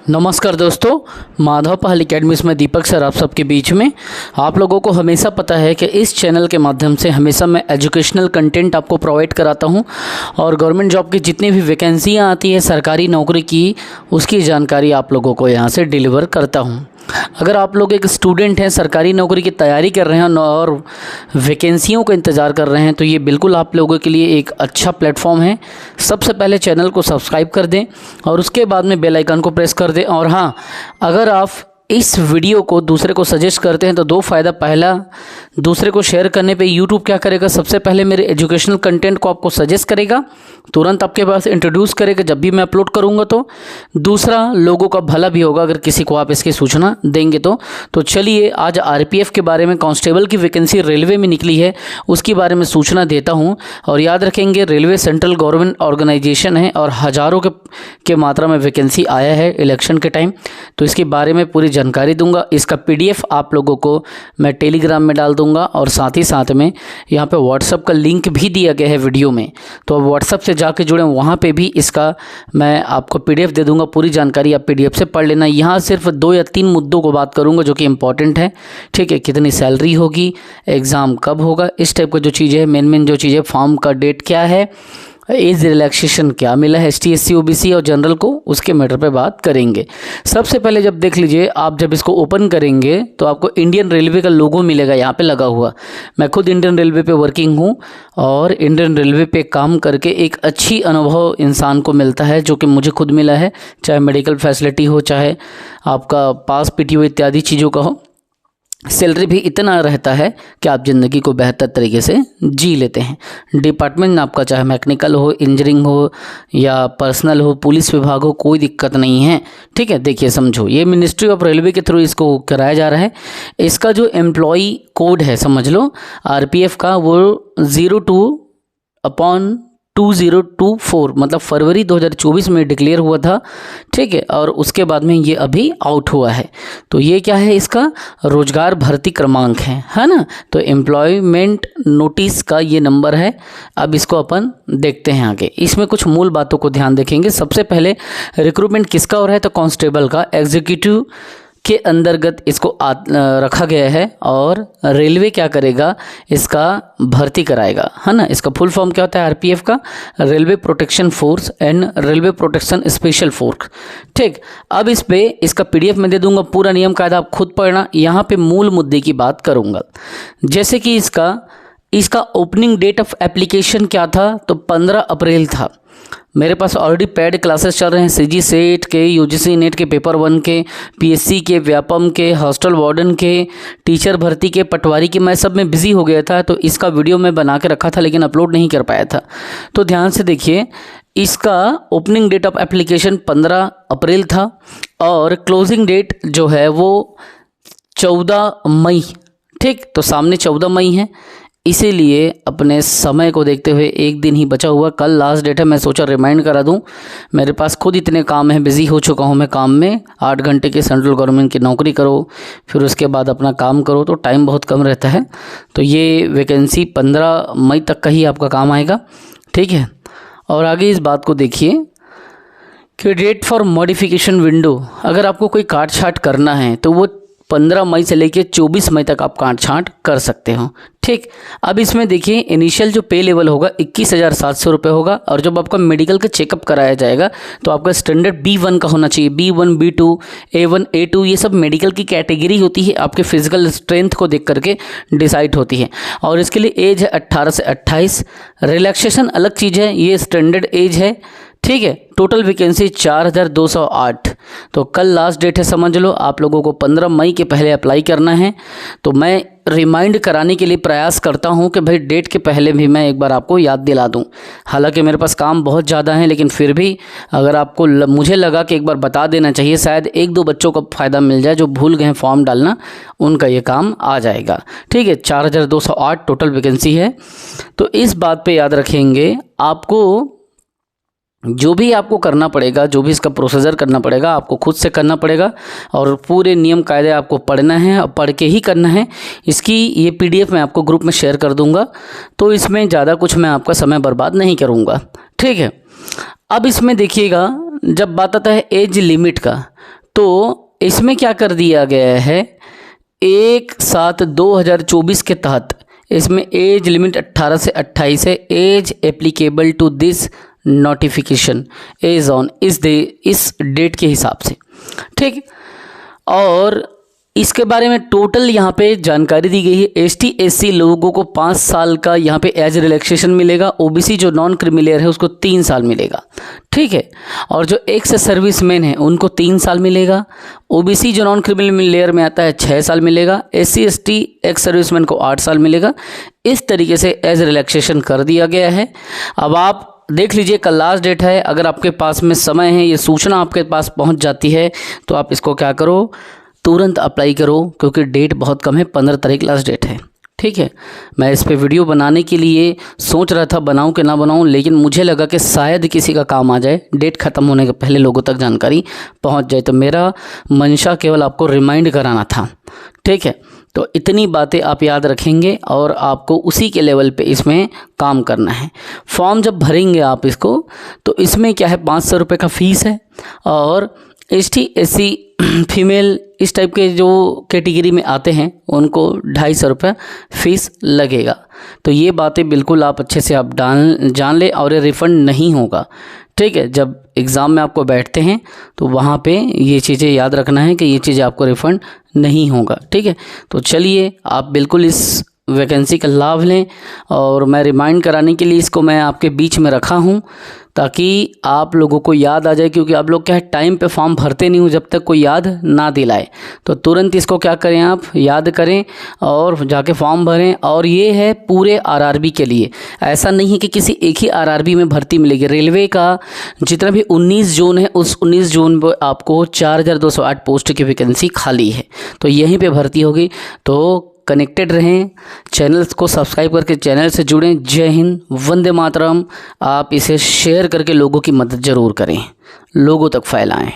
नमस्कार दोस्तों, माधव पहल अकेडमीज में दीपक सर आप सबके बीच में। आप लोगों को हमेशा पता है कि इस चैनल के माध्यम से हमेशा मैं एजुकेशनल कंटेंट आपको प्रोवाइड कराता हूं और गवर्नमेंट जॉब की जितनी भी वैकेंसियां आती है सरकारी नौकरी की, उसकी जानकारी आप लोगों को यहां से डिलीवर करता हूं। अगर आप लोग एक स्टूडेंट हैं, सरकारी नौकरी की तैयारी कर रहे हैं और वैकेंसियों का इंतज़ार कर रहे हैं, तो ये बिल्कुल आप लोगों के लिए एक अच्छा प्लेटफॉर्म है। सबसे पहले चैनल को सब्सक्राइब कर दें और उसके बाद में बेल आइकन को प्रेस कर दें। और हाँ, अगर आप इस वीडियो को दूसरे को सजेस्ट करते हैं तो दो फ़ायदा। पहला, दूसरे को शेयर करने पे यूट्यूब क्या करेगा, सबसे पहले मेरे एजुकेशनल कंटेंट को आपको सजेस्ट करेगा, तुरंत आपके पास इंट्रोड्यूस करेगा जब भी मैं अपलोड करूंगा। तो दूसरा, लोगों का भला भी होगा अगर किसी को आप इसकी सूचना देंगे तो चलिए आज आरपीएफ के बारे में, कांस्टेबल की वैकेंसी रेलवे में निकली है उसके बारे में सूचना देता हूँ। और याद रखेंगे, रेलवे सेंट्रल गवर्नमेंट ऑर्गेनाइजेशन है और हज़ारों के मात्रा में वैकेंसी आया है इलेक्शन के टाइम, तो इसके बारे में पूरी जानकारी दूंगा। इसका पीडीएफ आप लोगों को मैं टेलीग्राम में डाल दूंगा और साथ ही साथ में यहाँ पे व्हाट्सएप का लिंक भी दिया गया है वीडियो में, तो अब व्हाट्सएप से जाके जुड़े, वहाँ पे भी इसका मैं आपको पीडीएफ दे दूंगा। पूरी जानकारी आप पीडीएफ से पढ़ लेना। यहाँ सिर्फ 2 या 3 मुद्दों को बात करूँगा जो कि इंपॉर्टेंट है, ठीक है। कितनी सैलरी होगी, एग्ज़ाम कब होगा, इस टाइप का जो चीज़ है, मेन जो चीज़ है, फॉर्म का डेट क्या है, एज रिलैक्सेशन क्या मिला है ST SC OBC और जनरल को, उसके मैटर पे बात करेंगे। सबसे पहले जब देख लीजिए, आप जब इसको ओपन करेंगे तो आपको इंडियन रेलवे का लोगो मिलेगा यहाँ पे लगा हुआ। मैं खुद इंडियन रेलवे पे वर्किंग हूँ और इंडियन रेलवे पे काम करके एक अच्छी अनुभव इंसान को मिलता है, जो कि मुझे खुद मिला है। चाहे मेडिकल फैसिलिटी हो, चाहे आपका पास PTO इत्यादि चीज़ों का हो, सैलरी भी इतना रहता है कि आप ज़िंदगी को बेहतर तरीके से जी लेते हैं। डिपार्टमेंट आपका चाहे मैकेनिकल हो, इंजीनियरिंग हो या पर्सनल हो, पुलिस विभाग हो, कोई दिक्कत नहीं है, ठीक है। देखिए समझो, ये मिनिस्ट्री ऑफ रेलवे के थ्रू इसको कराया जा रहा है। इसका जो एम्प्लॉई कोड है, समझ लो आरपीएफ का, वो 02/2024 मतलब फरवरी 2024 में डिक्लेयर हुआ था, ठीक है। और उसके बाद में ये अभी आउट हुआ है। तो ये क्या है, इसका रोजगार भर्ती क्रमांक है ना। तो एम्प्लॉयमेंट नोटिस का ये नंबर है। अब इसको अपन देखते हैं आगे। इसमें कुछ मूल बातों को ध्यान देखेंगे। सबसे पहले रिक्रूटमेंट किसका हो रहा है, तो कांस्टेबल का एग्जीक्यूटिव के अंतर्गत इसको रखा गया है। और रेलवे क्या करेगा, इसका भर्ती कराएगा, है ना। इसका फुल फॉर्म क्या होता है आरपीएफ का, railway protection force and railway protection special force, ठीक। अब इस पे इसका पीडीएफ में दे दूंगा, पूरा नियम कायदा आप खुद पढ़ना। यहाँ पे मूल मुद्दे की बात करूँगा, जैसे कि इसका ओपनिंग डेट ऑफ एप्लीकेशन क्या था, तो 15 अप्रैल था। मेरे पास ऑलरेडी पेड क्लासेस चल रहे हैं, CG सेट के, UGC नेट के, पेपर 1 के, PSC के, व्यापम के, हॉस्टल वार्डन के, टीचर भर्ती के, पटवारी के। मैं सब में बिजी हो गया था, तो इसका वीडियो मैं बना के रखा था लेकिन अपलोड नहीं कर पाया था। तो ध्यान से देखिए, इसका ओपनिंग डेट ऑफ एप्लीकेशन 15 अप्रैल था और क्लोजिंग डेट जो है वो 14 मई, ठीक। तो सामने 14 मई है, इसीलिए अपने समय को देखते हुए एक दिन ही बचा हुआ, कल लास्ट डेट है। मैं सोचा रिमाइंड करा दूं, मेरे पास खुद इतने काम हैं, बिज़ी हो चुका हूं मैं काम में। 8 घंटे की सेंट्रल गवर्नमेंट की नौकरी करो, फिर उसके बाद अपना काम करो, तो टाइम बहुत कम रहता है। तो ये वैकेंसी 15 मई तक का ही आपका काम आएगा, ठीक है। और आगे इस बात को देखिए कि डेट फॉर मॉडिफिकेशन विंडो, अगर आपको कोई काट छाँट करना है तो वो 15 मई से लेके 24 मई तक आप काट छाँट कर सकते हो, ठीक। अब इसमें देखिए, इनिशियल जो पे लेवल होगा 21,700 रुपये होगा। और जब आपका मेडिकल का चेकअप कराया जाएगा तो आपका स्टैंडर्ड B1 का होना चाहिए। B1, B2, A1, A2 ये सब मेडिकल की कैटेगरी होती है, आपके फिजिकल स्ट्रेंथ को देख करके डिसाइड होती है। और इसके लिए एज है 18 से 28। रिलैक्सेशन अलग चीज़ है, ये स्टैंडर्ड एज है, ठीक है। Total vacancy 4208। तो कल लास्ट डेट है, समझ लो। आप लोगों को 15 मई के पहले अप्लाई करना है। तो मैं रिमाइंड कराने के लिए प्रयास करता हूं कि भाई डेट के पहले भी मैं एक बार आपको याद दिला दूं। हालांकि मेरे पास काम बहुत ज़्यादा है, लेकिन फिर भी अगर आपको मुझे लगा कि एक बार बता देना चाहिए, शायद 1-2 बच्चों को फ़ायदा मिल जाए जो भूल गए फॉर्म डालना, उनका ये काम आ जाएगा, ठीक है। 4208 टोटल वैकेंसी है। तो इस बात पर याद रखेंगे, आपको जो भी आपको करना पड़ेगा, जो भी इसका प्रोसीजर करना पड़ेगा, आपको खुद से करना पड़ेगा और पूरे नियम कायदे आपको पढ़ना है और पढ़ के ही करना है। इसकी ये PDF मैं आपको ग्रुप में शेयर कर दूंगा, तो इसमें ज़्यादा कुछ मैं आपका समय बर्बाद नहीं करूंगा, ठीक है। अब इसमें देखिएगा, जब बात आता है एज लिमिट का, तो इसमें क्या कर दिया गया है, 1/7/2024 के तहत इसमें एज लिमिट 18 से 28 है। As applicable to this notification as on इस डेट के हिसाब से, ठीक। और इसके बारे में टोटल यहाँ पे जानकारी दी गई है। एसटी एससी लोगों को 5 साल का यहाँ पे एज रिलैक्सेशन मिलेगा। ओबीसी जो नॉन क्रिमिलेयर है उसको 3 साल मिलेगा, ठीक है। और जो एक्स सर्विसमैन है उनको 3 साल मिलेगा। ओबीसी जो नॉन क्रिमिलेयर में आता है 6 साल मिलेगा। एससी एसटी एक्स सर्विसमैन को 8 साल मिलेगा। इस तरीके से एज रिलैक्सेशन कर दिया गया है। अब आप देख लीजिए, कल लास्ट डेट है। अगर आपके पास में समय है, ये सूचना आपके पास पहुंच जाती है, तो आप इसको क्या करो, तुरंत अप्लाई करो, क्योंकि डेट बहुत कम है। 15 तारीख लास्ट डेट है, ठीक है। मैं इस पे वीडियो बनाने के लिए सोच रहा था बनाऊं कि ना बनाऊं, लेकिन मुझे लगा कि शायद किसी का काम आ जाए, डेट ख़त्म होने के पहले लोगों तक जानकारी पहुंच जाए। तो मेरा मंशा केवल आपको रिमाइंड कराना था, ठीक है। तो इतनी बातें आप याद रखेंगे और आपको उसी के लेवल पे इसमें काम करना है। फॉर्म जब भरेंगे आप इसको, तो इसमें क्या है, 500 रुपये का फ़ीस है। और एसटी एससी फीमेल इस टाइप के जो कैटेगरी में आते हैं उनको 250 रुपये फ़ीस लगेगा। तो ये बातें बिल्कुल आप अच्छे से आप जान लें, और ये रिफ़ंड नहीं होगा, ठीक है। जब एग्ज़ाम में आपको बैठते हैं तो वहाँ पे ये चीज़ें याद रखना है कि ये चीज़ें आपको रिफ़ंड नहीं होगा, ठीक है। तो चलिए, आप बिल्कुल इस वैकेंसी का लाभ लें, और मैं रिमाइंड कराने के लिए इसको मैं आपके बीच में रखा हूँ, ताकि आप लोगों को याद आ जाए। क्योंकि आप लोग क्या है, टाइम पे फॉर्म भरते नहीं हो जब तक कोई याद ना दिलाए। तो तुरंत इसको क्या करें, आप याद करें और जाके फॉर्म भरें। और ये है पूरे आरआरबी के लिए, ऐसा नहीं है कि किसी एक ही आरआरबी में भर्ती मिलेगी। रेलवे का जितना भी 19 जोन है, उस 19 जोन पर आपको 4208 पोस्ट की वैकेंसी खाली है, तो यहीं पर भर्ती होगी। तो कनेक्टेड रहें, चैनल्स को सब्सक्राइब करके चैनल से जुड़ें। जय हिंद, वंदे मातरम। आप इसे शेयर करके लोगों की मदद ज़रूर करें, लोगों तक फैलाएं।